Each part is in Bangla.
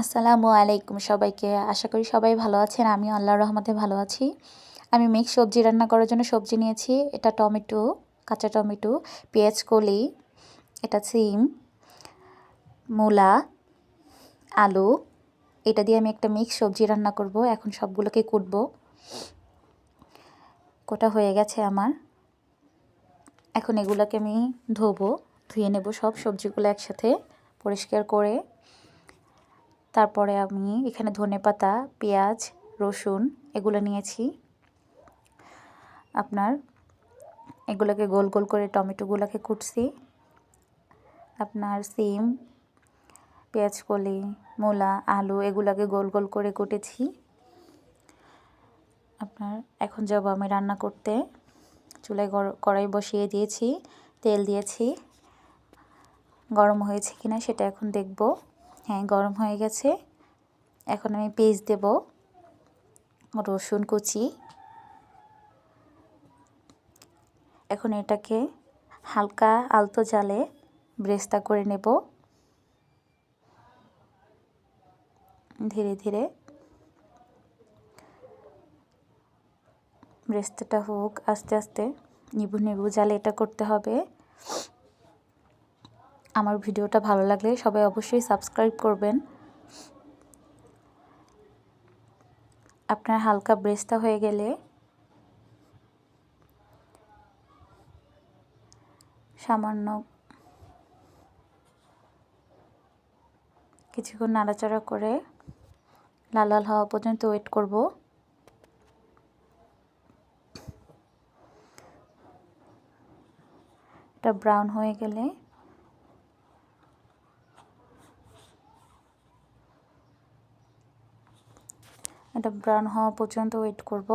আসসালামু আলাইকুম সবাইকে। আশা করি সবাই ভালো আছেন। আমিও আল্লাহর রহমতে ভালো আছি। আমি মিক্স সবজি রান্না করার জন্য সবজি নিয়েছি। এটা টমেটো, কাঁচা টমেটো, পেঁয়াজ কলি, এটা সিম, মূলা, আলু। এটা দিয়ে আমি একটা মিক্স সবজি রান্না করব। এখন সবগুলোকে কুটবো। কোটা হয়ে গেছে আমার। এখন এগুলোকে আমি ধুয়ে নেব সব সবজিগুলো একসাথে পরিষ্কার করে। তারপরে আমি এখানে ধনেপাতা, পেঁয়াজ, রসুন এগুলো নিয়েছি। আপনার এগুলোকে গোল গোল করে টমেটোগুলোকে কুটছি। আপনার সিম, পেঁয়াজ কলি, মূলা, আলু এগুলোকে গোল গোল করে কুটেছি। আপনার এখন যাব আমি রান্না করতে। চুলায় কড়াই বসিয়ে দিয়েছি, তেল দিয়েছি। গরম হয়েছে কিনা সেটা এখন দেখব। হ্যাঁ, গরম হয়ে গেছে। এখন আমি পেঁয়াজ দেব, রসুন কুচি। এখন এটাকে হালকা আলতো জালে ব্রেস্তা করে নেব। ধীরে ধীরে ব্রেস্তাটা হোক, আস্তে আস্তে নিবু নিবু জালে এটা করতে হবে। আমার ভিডিওটা ভালো লাগলে সবাই অবশ্যই সাবস্ক্রাইব করবেন। আপনার হালকা ব্রেস্তা হয়ে গেলে সামান্য কিছুক্ষণ নাড়াচাড়া করে লাল লাল হওয়া পর্যন্ত ওয়েট করব। এটা ব্রাউন হয়ে গেলে এটা ব্রাউন হওয়া পর্যন্ত ওয়েট করব।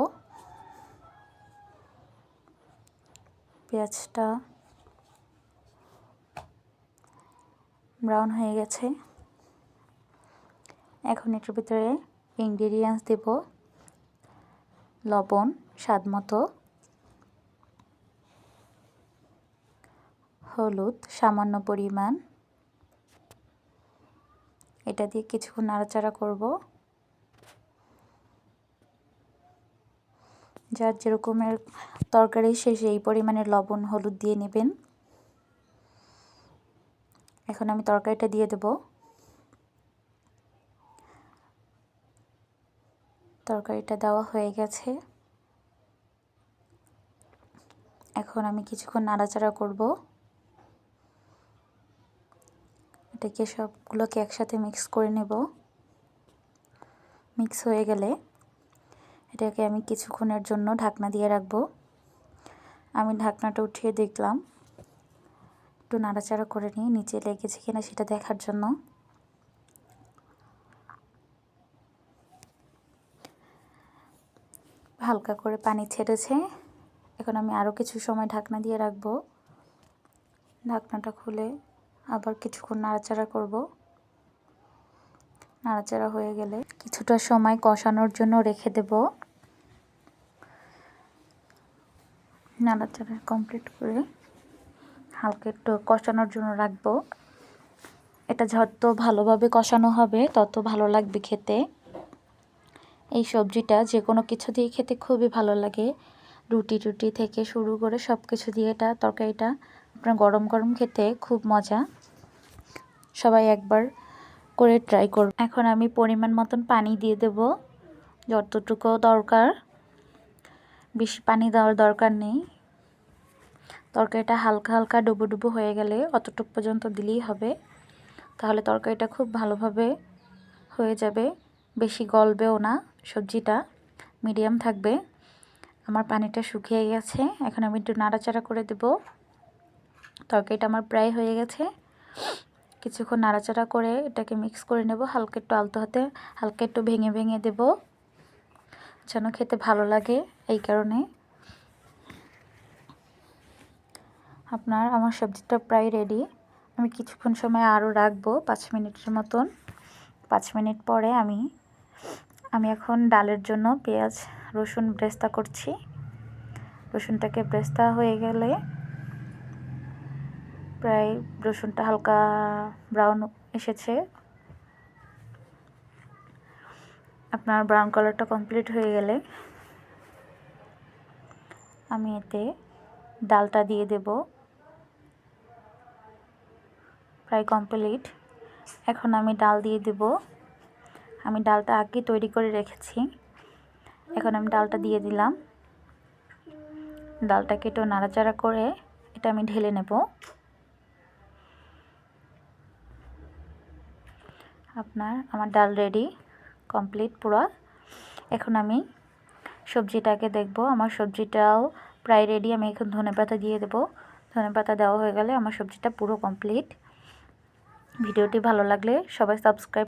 পেঁয়াজটা ব্রাউন হয়ে গেছে। এখন এটার ভিতরে ইনগ্রেডিয়েন্টস দেব। লবণ স্বাদ মতো, হলুদ সামান্য পরিমাণ। এটা দিয়ে কিছুক্ষণ নাড়াচাড়া করব। যার যেরকমের তরকারি সেই পরিমাণের লবণ হলুদ দিয়ে নেবেন। এখন আমি তরকারিটা দিয়ে দেব। তরকারিটা দেওয়া হয়ে গেছে। এখন আমি কিছুক্ষণ নাড়াচাড়া করব। এটাকে সবগুলোকে একসাথে মিক্স করে নেব। মিক্স হয়ে গেলে এটাকে আমি কিছুক্ষণের জন্য ঢাকনা দিয়ে রাখবো। আমি ঢাকনাটা উঠিয়ে দেখলাম, একটু নাড়াচাড়া করে নিয়ে নিচে লেগেছে কিনা সেটা দেখার জন্য। হালকা করে পানি ছেড়েছে। এখন আমি আরও কিছু সময় ঢাকনা দিয়ে রাখবো। ঢাকনাটা খুলে আবার কিছুক্ষণ নাড়াচাড়া করব। নাড়াচাড়া হয়ে গেলে কিছুটা সময় কষানোর জন্য রেখে দেব। নাড়াচাড়া কমপ্লিট করে হালকা একটু কষানোর জন্য রাখবো। এটা যত ভালোভাবে কষানো হবে তত ভালো লাগবে খেতে। এই সবজিটা যে কোনো কিছু দিয়ে খেতে খুবই ভালো লাগে। রুটি টুটি থেকে শুরু করে সব কিছু দিয়ে এটা তরকারিটা আপনার গরম গরম খেতে খুব মজা। সবাই একবার করে ট্রাই করব। এখন আমি পরিমাণ মতন পানি দিয়ে দেব, যতটুকু দরকার। বেশি পানি দেওয়ার দরকার নেই। তরকারিটা হালকা হালকা ডুবো ডুবো হয়ে গেলে অতটুকু পর্যন্ত দিলেই হবে। তাহলে তরকারিটা খুব ভালোভাবে হয়ে যাবে। বেশি গলবেও না, সবজিটা মিডিয়াম থাকবে। আমার পানিটা শুকিয়ে গেছে। এখন আমি একটু নাড়াচাড়া করে দেব। তরকারিটা আমার প্রায় হয়ে গেছে। কিছুক্ষণ নাড়াচাড়া করে এটাকে মিক্স করে নেব। হালকা একটু আলতো হাতে হালকা একটু ভেঙে ভেঙে দেব, যেন খেতে ভালো লাগে। এই কারণে আমার সবজিটা প্রায় রেডি। আমি কিছুক্ষণ সময় আরও রাখবো, 5 মিনিটের মতন। 5 মিনিট পরে আমি এখন ডালের জন্য পেঁয়াজ রসুন ব্রেস্তা করছি। রসুনটাকে ব্রেস্তা হয়ে গেলে প্রায় রসুনটা হালকা ব্রাউন এসেছে, আপনার ব্রাউন কালারটা কমপ্লিট হয়ে গেলে আমি এতে ডালটা দিয়ে দেব। প্রায় কমপ্লিট। এখন আমি ডাল দিয়ে দেব। আমি ডালটা আগে তৈরি করে রেখেছি। এখন আমি ডালটা দিয়ে দিলাম। ডালটাকে একটু নাড়াচাড়া করে এটা আমি ঢেলে নেব। আমার ডাল রেডি, কমপ্লিট পুরো। এখন আমি সবজিটাকে দেখব। আমার সবজিটাও প্রায় রেডি। আমি এখন ধনেপাতা দিয়ে দেব। ধনেপাতা দেওয়া হয়ে গেলে আমার সবজিটা পুরো কমপ্লিট। ভিডিওটি ভালো লাগলে সবাই সাবস্ক্রাইব